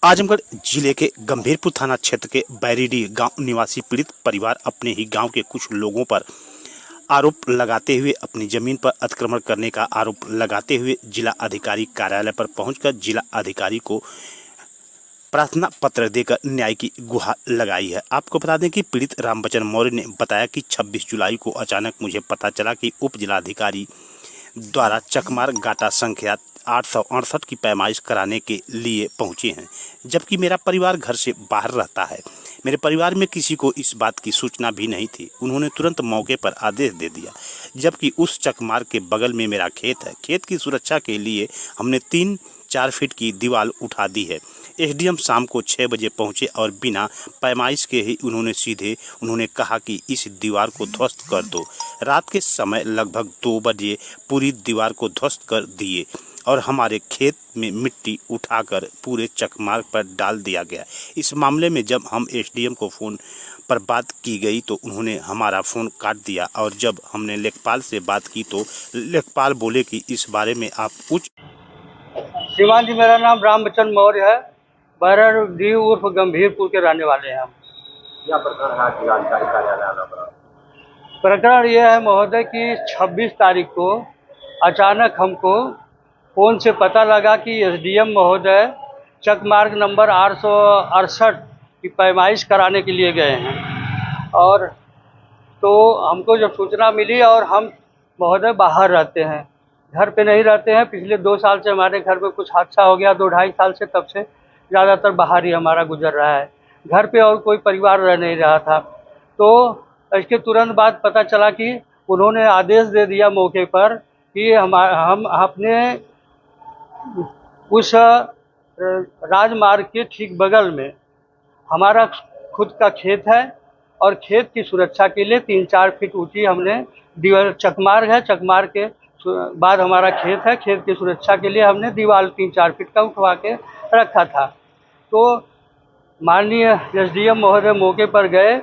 आजमगढ़ जिले के गंभीरपुर थाना क्षेत्र के बैरीडीह गांव निवासी पीड़ित परिवार अपने ही गांव के कुछ लोगों पर आरोप लगाते हुए अपनी जमीन पर अतिक्रमण करने का आरोप लगाते हुए जिला अधिकारी कार्यालय पर पहुंचकर जिला अधिकारी को प्रार्थना पत्र देकर न्याय की गुहार लगाई है। आपको बता दें कि पीड़ित रामबचन मौर्य ने बताया कि 26 जुलाई को अचानक मुझे पता चला कि उप जिलाधिकारी द्वारा चकमार गाटा संख्या 868 की पैमाइश कराने के लिए पहुंचे हैं, जबकि मेरा परिवार घर से बाहर रहता है। मेरे परिवार में किसी को इस बात की सूचना भी नहीं थी। उन्होंने तुरंत मौके पर आदेश दे दिया, जबकि उस चकमार के बगल में मेरा खेत है। खेत की सुरक्षा के लिए हमने 3-4 फीट की दीवार उठा दी है। एसडीएम शाम को 6 बजे पहुंचे और बिना पैमाइश के ही उन्होंने कहा कि इस दीवार को ध्वस्त कर दो। रात के समय लगभग 2 बजे पूरी दीवार को ध्वस्त कर दिए और हमारे खेत में मिट्टी उठाकर पूरे चकमार पर डाल दिया गया। इस मामले में जब हम एसडीएम को फ़ोन पर बात की गई तो उन्होंने हमारा फ़ोन काट दिया और जब हमने लेखपाल से बात की तो लेखपाल बोले कि इस बारे में आप उच्च। श्रीमान जी, मेरा नाम रामबचन मौर्य है। बैरीडीह उर्फ गंभीरपुर के रहने वाले हैं हम। क्या प्रकरण है जिलाधिकारी कार्यालय आना पड़ा? प्रकरण ये है महोदय कि 26 तारीख को अचानक हमको फ़ोन से पता लगा कि एसडीएम महोदय चकमार्ग नंबर 868 की पैमाइश कराने के लिए गए हैं। और तो हमको जब सूचना मिली, और हम महोदय बाहर रहते हैं, घर पे नहीं रहते हैं। पिछले 2 साल से हमारे घर में कुछ हादसा हो गया, 2-2.5 साल से, तब से ज़्यादातर बाहर ही हमारा गुजर रहा है। घर पे और कोई परिवार रह नहीं रहा था। तो इसके तुरंत बाद पता चला कि उन्होंने आदेश दे दिया मौके पर कि हम अपने उस राजमार्ग के ठीक बगल में हमारा खुद का खेत है और खेत की सुरक्षा के लिए 3-4 फीट ऊंची हमने दीवार, चकमार्ग है, चकमार्ग के बाद हमारा खेत है, खेत की सुरक्षा के लिए हमने दीवार 3-4 फीट का उठवा के रखा था। तो माननीय एसडीएम महोदय मौके पर गए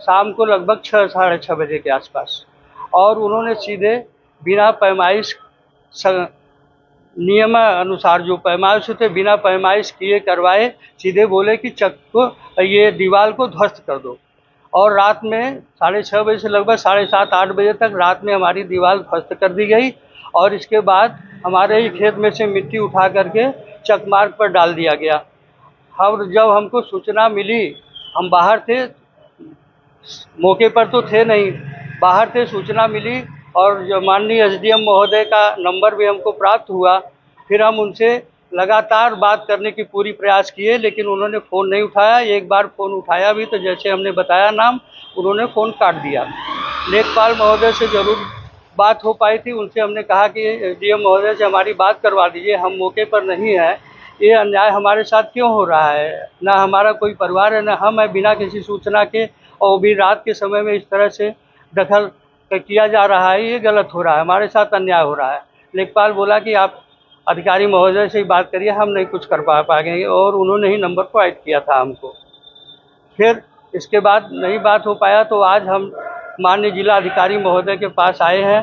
शाम को लगभग 6-6:30 बजे के आसपास, और उन्होंने सीधे बिना पैमाइश नियम अनुसार जो पैमाइश होते बिना पैमाइश किए करवाए सीधे बोले कि ये दीवार को ध्वस्त कर दो। और रात में 6:30 बजे से लगभग 7:30-8 बजे तक रात में हमारी दीवार ध्वस्त कर दी गई। और इसके बाद हमारे ही खेत में से मिट्टी उठा करके चकमार्ग पर डाल दिया गया। और जब हमको सूचना मिली, हम बाहर थे, मौके पर तो थे नहीं, बाहर थे, सूचना मिली और जो माननीय एसडीएम महोदय का नंबर भी हमको प्राप्त हुआ। फिर हम उनसे लगातार बात करने की पूरी प्रयास किए, लेकिन उन्होंने फ़ोन नहीं उठाया। एक बार फ़ोन उठाया भी तो जैसे हमने बताया नाम, उन्होंने फ़ोन काट दिया। लेखपाल महोदय से ज़रूर बात हो पाई थी, उनसे हमने कहा कि एसडीएम महोदय से हमारी बात करवा दीजिए, हम मौके पर नहीं हैं, ये अन्याय हमारे साथ क्यों हो रहा है, ना हमारा कोई परिवार है, ना हम है, बिना किसी सूचना के, और भी रात के समय में इस तरह से दखल किया जा रहा है, ये गलत हो रहा है, हमारे साथ अन्याय हो रहा है। लेखपाल बोला कि आप अधिकारी महोदय से ही बात करिए, हम नहीं कुछ कर पाएंगे, और उन्होंने ही नंबर प्रोवाइड किया था हमको। फिर इसके बाद नहीं बात हो पाया तो आज हम माननीय जिला अधिकारी महोदय के पास आए हैं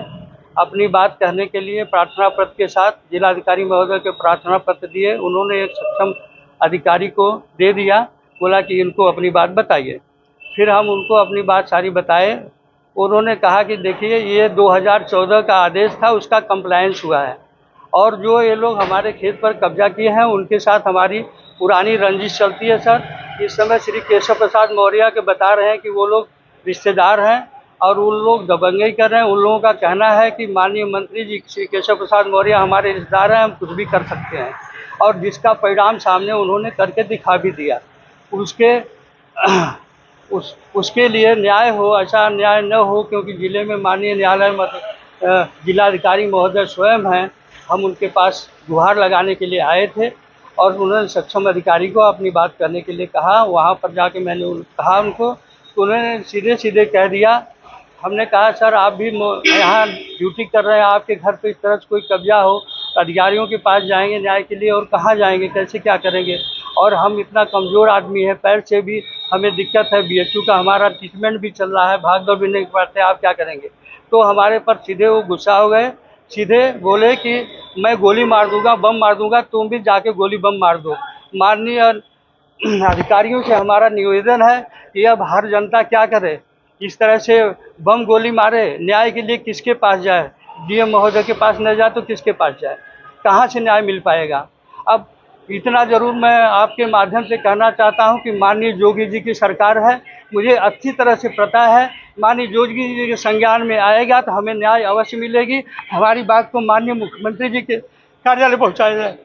अपनी बात कहने के लिए। प्रार्थना पत्र के साथ जिलाधिकारी महोदय के प्रार्थना पत्र दिए, उन्होंने एक सक्षम अधिकारी को दे दिया, बोला कि इनको अपनी बात बताइए। फिर हम उनको अपनी बात सारी बताए। उन्होंने कहा कि देखिए, ये 2014 का आदेश था, उसका कंप्लायंस हुआ है, और जो ये लोग हमारे खेत पर कब्जा किए हैं उनके साथ हमारी पुरानी रंजिश चलती है सर। इस समय श्री केशव प्रसाद मौर्य के बता रहे हैं कि वो लोग रिश्तेदार हैं और उन लोग दबंगई कर रहे हैं। उन लोगों का कहना है कि माननीय मंत्री जी श्री केशव प्रसाद मौर्य हमारे रिश्तेदार हैं, हम कुछ भी कर सकते हैं, और जिसका परिणाम सामने उन्होंने करके दिखा भी दिया। उसके लिए न्याय हो, ऐसा न्याय न हो, क्योंकि ज़िले में माननीय न्यायालय जिलाधिकारी महोदय स्वयं हैं। हम उनके पास गुहार लगाने के लिए आए थे और उन्होंने सक्षम अधिकारी को अपनी बात करने के लिए कहा। वहाँ पर जाके मैंने कहा उनको, तो उन्होंने सीधे सीधे कह दिया। हमने कहा सर, आप भी यहाँ ड्यूटी कर रहे हैं, आपके घर पे इस तरह से कोई कब्जा हो, अधिकारियों के पास जाएंगे न्याय के लिए, और कहाँ जाएंगे, कैसे क्या करेंगे, और हम इतना कमज़ोर आदमी है, पैर से भी हमें दिक्कत है, बीएचयू का हमारा ट्रीटमेंट भी चल रहा है, भाग दौड़ भी नहीं पाते, आप क्या करेंगे। तो हमारे पर सीधे वो गुस्सा हो गए, सीधे बोले कि मैं गोली मार दूंगा, बम मार दूंगा, तुम भी जाके गोली बम मार दो। माननीय अधिकारियों से हमारा निवेदन है कि अब हर जनता क्या करे, इस तरह से बम गोली मारे, न्याय के लिए किसके पास जाए? डीएम महोदय के पास न जाए तो किसके पास जाए? कहाँ से न्याय मिल पाएगा? अब इतना ज़रूर मैं आपके माध्यम से कहना चाहता हूं कि माननीय योगी जी की सरकार है, मुझे अच्छी तरह से पता है, माननीय योगी जी के संज्ञान में आएगा तो हमें न्याय अवश्य मिलेगी। हमारी बात को माननीय मुख्यमंत्री जी के कार्यालय पहुँचाया जाए।